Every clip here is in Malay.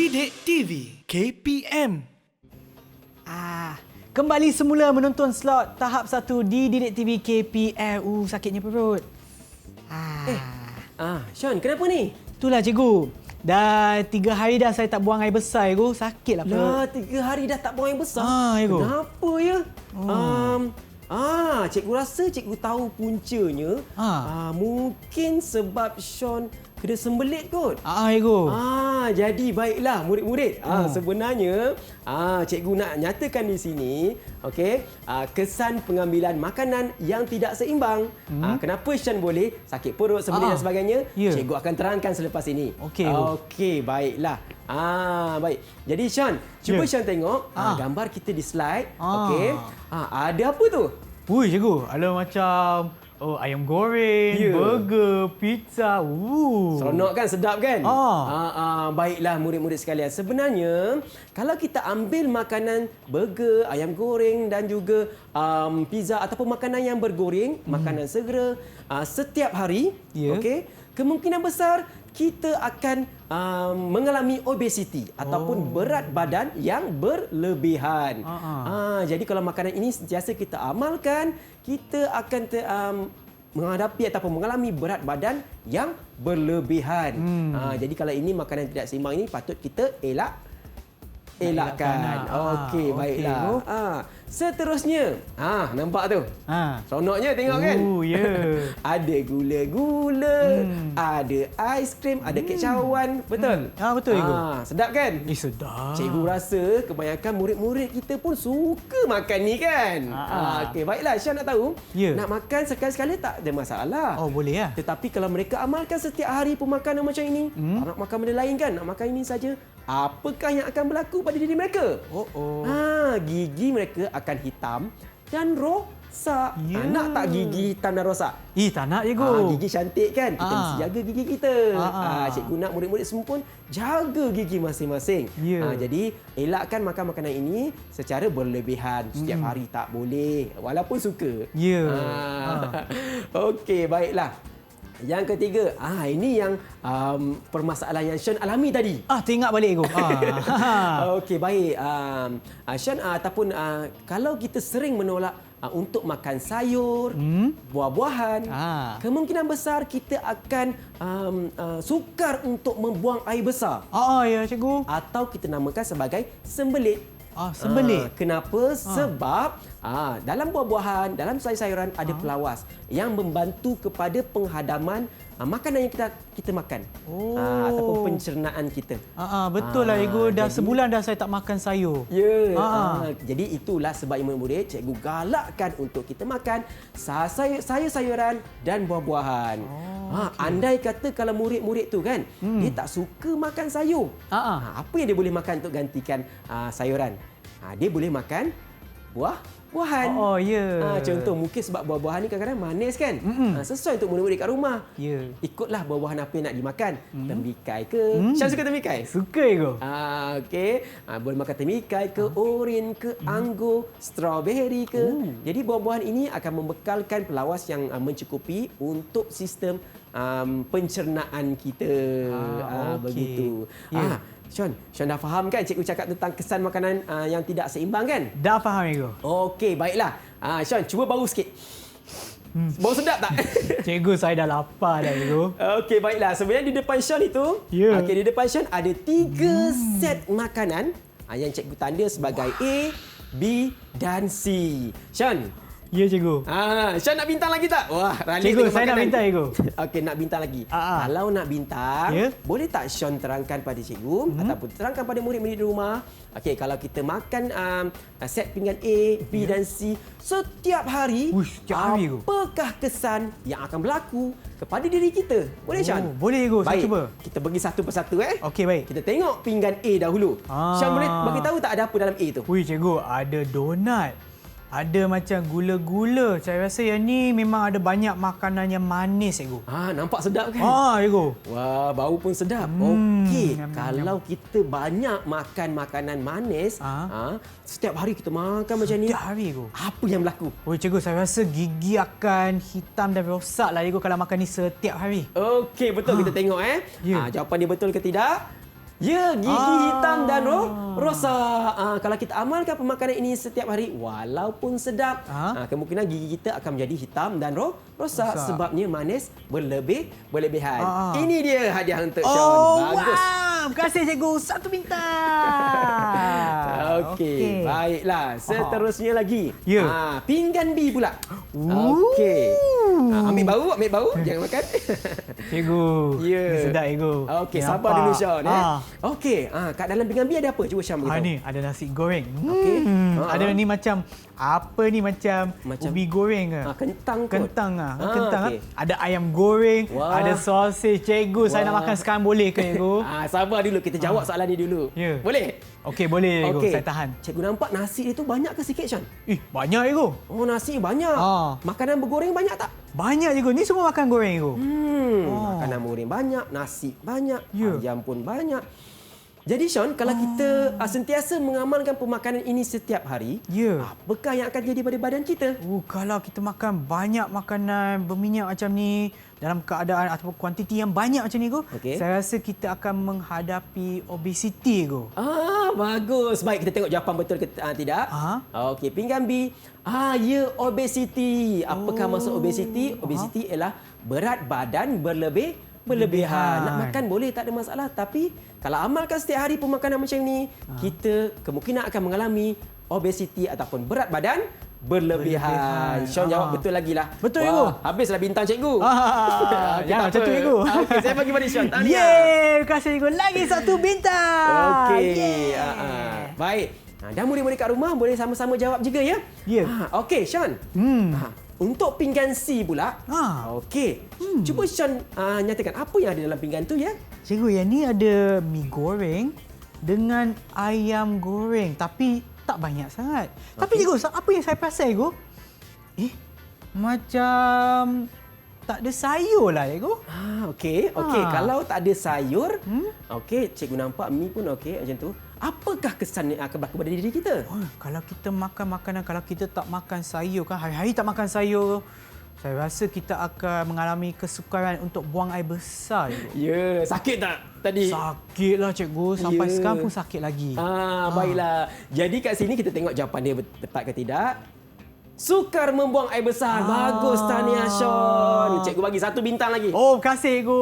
Didik TV KPM. Kembali semula menonton slot tahap 1 di Didik TV KPM. Sakitnya perut. Sean, kenapa ni? Itulah cikgu. Dah 3 hari dah saya tak buang air besar, cikgu. Sakitlah perut. Dah 3 hari dah tak buang air besar. Cikgu. Kenapa ya? Cikgu rasa cikgu tahu puncanya. Mungkin sebab Sean kena sembelit kot. Cikgu. Jadi baiklah murid-murid. Sebenarnya cikgu nak nyatakan di sini, okey, kesan pengambilan makanan yang tidak seimbang. Kenapa Sean boleh sakit perut, sembelit dan sebagainya? Cikgu akan terangkan selepas ini. Okey, baiklah. Baik. Jadi Sean, cuba Sean tengok gambar kita di slide. Okey. Ada apa tu? Ui, cikgu. Ada macam ayam goreng, burger, pizza. Seronok kan? Sedap kan? Baiklah murid-murid sekalian. Sebenarnya, kalau kita ambil makanan burger, ayam goreng dan juga pizza ataupun makanan yang bergoreng, makanan segera setiap hari, okey, kemungkinan besar kita akan mengalami obesiti ataupun berat badan yang berlebihan. Jadi kalau makanan ini sentiasa kita amalkan, kita akan menghadapi ataupun mengalami berat badan yang berlebihan. Jadi kalau ini makanan tidak seimbang ini patut kita elakkan. Okey, baiklah. Seterusnya, nampak tu? Seronoknya tengok kan? Ada gula-gula, ada aiskrim, ada kek cawan. Betul? Betul, cikgu. Sedap kan? Sedap. Cikgu rasa kebanyakan murid-murid kita pun suka makan ni kan? Okey, baiklah. Syah nak tahu, nak makan sekali-sekala tak ada masalah. Boleh ya? Tetapi kalau mereka amalkan setiap hari pemakanan macam ini, tak nak makan benda lain kan? Nak makan ini saja, apakah yang akan berlaku pada diri mereka? Gigi mereka akan hitam dan rosak. Nak tak gigi hitam dan rosak? Tak nak, cikgu. Gigi cantik kan? Kita mesti jaga gigi kita. Cikgu nak murid-murid semua pun jaga gigi masing-masing. Jadi, elakkan makan makanan ini secara berlebihan. Setiap hari tak boleh. Walaupun suka. Okey, baiklah. Yang ketiga, ini yang permasalahan yang Sean alami tadi. Teringat balik, cikgu. Okey, baik. Sean ataupun kalau kita sering menolak untuk makan sayur, buah-buahan, kemungkinan besar kita akan sukar untuk membuang air besar. Ya, cikgu. Atau kita namakan sebagai sembelit. Sembelit. Kenapa? Sebab dalam buah-buahan, dalam sayur-sayuran ada pelawas yang membantu kepada penghadaman makanan yang kita makan. Ataupun pencernaan kita. Betul lah, cikgu. Dah sebulan dah saya tak makan sayur. Jadi itulah sebab murid-murid cikgu galakkan untuk kita makan sayur-sayuran dan buah-buahan. Andai kata kalau murid-murid tu kan, dia tak suka makan sayur. Apa yang dia boleh makan untuk gantikan sayuran? Dia boleh makan buah-buahan. Contoh mungkin sebab buah-buahan ni kadang-kadang manis kan? Sesuai untuk murid-murid kat rumah. Ikutlah buah-buahan apa yang nak dimakan. Tembikai ke? Syam suka tembikai? Suka, cikgu. Okey. Boleh makan tembikai ke, oren ke, anggur, strawberry ke. Jadi buah-buahan ini akan membekalkan pelawas yang mencukupi untuk sistem pencernaan kita. Begitu. Sean dah faham kan cikgu cakap tentang kesan makanan yang tidak seimbang kan? Dah faham, cikgu. Okey, baiklah. Sean, cuba bau sikit. Bau sedap tak? Cikgu, saya dah lapar dah, cikgu. Okey, baiklah. Sebenarnya di depan Sean itu, di depan Sean ada 3 set makanan yang cikgu tanda sebagai A, B dan C. Sean. Ya, cikgu. Sean nak bintang lagi tak? Wah, cikgu, saya nak bintang, cikgu. Okey, nak bintang lagi. Kalau nak bintang, boleh tak Sean terangkan pada cikgu ataupun terangkan pada murid-murid di rumah? Okey, kalau kita makan set pinggan A, B dan C setiap hari, apakah kesan yang akan berlaku kepada diri kita? Boleh, Sean? Boleh, cikgu. Saya cuba. Kita pergi satu persatu. Okey, baik. Kita tengok pinggan A dahulu. Sean boleh bagi tahu tak ada apa dalam A tu? Cikgu, ada donat. Ada macam gula-gula. Saya rasa yang ni memang ada banyak makanan yang manis, cikgu. Nampak sedap kan? Cikgu. Wah, bau pun sedap. Okey, kalau kita banyak makan makanan manis, setiap hari kita makan macam ni. Setiap hari, cikgu. Apa yang berlaku? Cikgu, saya rasa gigi akan hitam dan rosak lah, cikgu, kalau makan ni setiap hari. Okey, betul. Kita tengok. Jawapan dia betul ke tidak? Ya, gigi hitam dan rosak. Kalau kita amalkan pemakanan ini setiap hari, walaupun sedap, kemungkinan gigi kita akan menjadi hitam dan rosak sebabnya manis berlebihan. Ini dia hadiah untuk Sean. Bagus. Wow, terima kasih cikgu. 1 bintang. Okey, baiklah. Seterusnya lagi. Ya. Pinggan B pula. Okey. Ambil bau, jangan makan. Cikgu. Ya. Sedap cikgu. Okey, sabar dulu Sean. Okey, kat dalam pinggan B ada apa? Cuba Sean beritahu. Ni ada nasi goreng. Okey. Ada ni macam apa ni macam ubi goreng ke? Kentang kot. Kentang kentang okey. Ada ayam goreng, Wah. ada sosis. Cikgu, saya nak makan sekarang boleh ke cikgu? Sabar dulu, kita jawab soalan ni dulu. Ya. Boleh? Okey, boleh cikgu. Okey. Saya tahan. Cikgu nampak nasi dia tu banyak ke sikit Sean? Banyak cikgu. Oh, nasi banyak. Makanan bergoreng banyak tak? Banyak cikgu. Ni semua makan goreng cikgu. Makanan bergoreng banyak, nasi banyak, Ya. ayam pun banyak. Jadi Sean, kalau kita sentiasa mengamalkan pemakanan ini setiap hari, Ya. apakah yang akan jadi pada badan kita? Kalau kita makan banyak makanan berminyak macam ni dalam keadaan ataupun kuantiti yang banyak macam ni, Okey. saya rasa kita akan menghadapi obesiti. Bagus. Baik, kita tengok jawapan betul ke tidak. Okey, pinggan B. Ya, obesiti. Apakah maksud obesiti? Obesiti ialah berat badan berlebihan. Nak makan boleh, tak ada masalah. Tapi kalau amalkan setiap hari pemakanan macam ni, kita kemungkinan akan mengalami obesiti ataupun berat badan berlebihan. Sean jawab betul lagi lah. Betul, cikgu. Habislah bintang cikgu. Jangan macam tu, cikgu. Okey, saya bagi pada Sean. Tahniah. Yeay, terima kasih cikgu. Lagi 1 bintang. Okey. Baik. Dan murid-murid kat rumah boleh sama-sama jawab juga ya. Ya. Okey, Sean. Untuk pinggan C pula. Okey. Cuba Sean nyatakan apa yang ada dalam pinggan tu ya. Cikgu, yang ni ada mi goreng dengan ayam goreng. Tapi tak banyak sangat. Tapi cikgu, apa yang saya perasan cikgu? Macam tak ada sayur lah cikgu. Okey. Kalau tak ada sayur, okey, cikgu nampak mi pun okey macam tu. Apakah kesan yang akan berlaku pada diri kita? Kalau kita makan makanan, kalau kita tak makan sayur kan, hari-hari tak makan sayur, saya rasa kita akan mengalami kesukaran untuk buang air besar. Ya, sakit tak tadi? Sakitlah cikgu, sampai sekarang pun sakit lagi. Baiklah. Jadi kat sini kita tengok jawapan dia tepat ke tidak. Sukar membuang air besar. Bagus, tahniah Sean. Cikgu bagi 1 bintang lagi. Oh, terima kasih cikgu.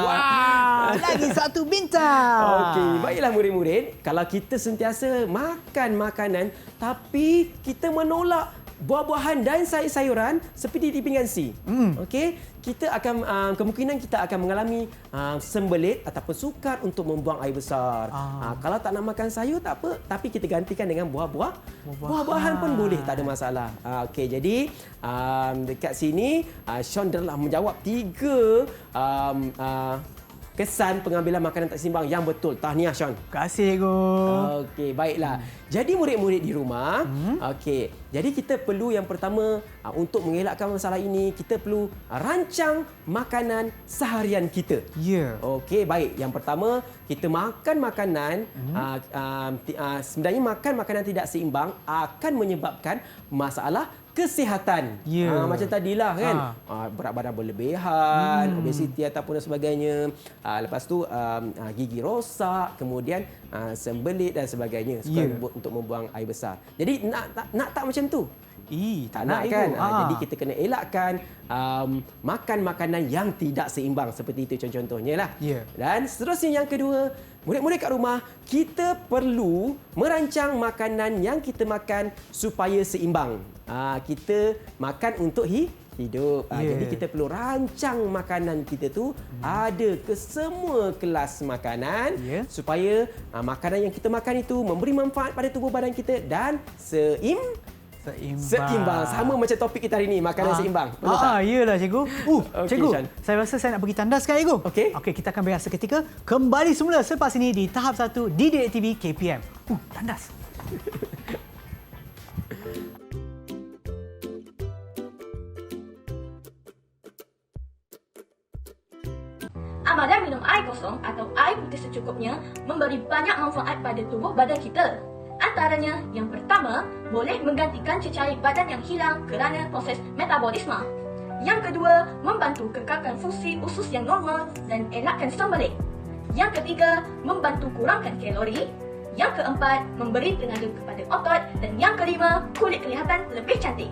Wah. Lagi 1 bintang. Okey, baiklah murid-murid. Kalau kita sentiasa makan makanan tapi kita menolak buah-buahan dan sayur-sayuran seperti di pinggan C. Okey, kita akan kemungkinan kita akan mengalami sembelit ataupun sukar untuk membuang air besar. Kalau tak nak makan sayur tak apa, tapi kita gantikan dengan buah-buahan pun boleh, tak ada masalah. Okey, jadi dekat sini Sean telah menjawab 3 kesan pengambilan makanan tak seimbang yang betul. Tahniah Sean. Terima kasih cikgu. Okey, baiklah. Jadi murid-murid di rumah, okey. Jadi kita perlu yang pertama untuk mengelakkan masalah ini, kita perlu rancang makanan seharian kita. Ya. Okey, baik. Yang pertama, kita makan makanan sebenarnya makan makanan tidak seimbang akan menyebabkan masalah kesihatan. Macam tadilah kan. Berat badan berlebihan, obesiti ataupun sebagainya. Lepas tu gigi rosak, kemudian sembelit dan sebagainya. Untuk membuang air besar. Jadi nak tak macam tu? Tak nak kan? Jadi kita kena elakkan makan makanan yang tidak seimbang seperti itu contohnya lah. Dan seterusnya yang kedua, murid-murid kat rumah, kita perlu merancang makanan yang kita makan supaya seimbang. Kita makan untuk hidup. Jadi kita perlu rancang makanan kita tu ada ke semua kelas makanan supaya makanan yang kita makan itu memberi manfaat pada tubuh badan kita dan seimbang. Sama macam topik kita hari ini, makanan seimbang. Iyalah cikgu. Cikgu, Sean. saya rasa saya nak pergi tandas sekarang cikgu. Okey, kita akan berehat seketika. Kembali semula selepas ini di tahap 1 di Didik TV KPM. Tandas. Amalan minum air kosong atau air putih secukupnya memberi banyak manfaat pada tubuh badan kita. Antaranya, yang pertama, boleh menggantikan cecair badan yang hilang kerana proses metabolisme. Yang kedua, membantu kekalkan fungsi usus yang normal dan elakkan sembelit. Yang ketiga, membantu kurangkan kalori. Yang keempat, memberi tenaga kepada otot. Dan yang kelima, kulit kelihatan lebih cantik.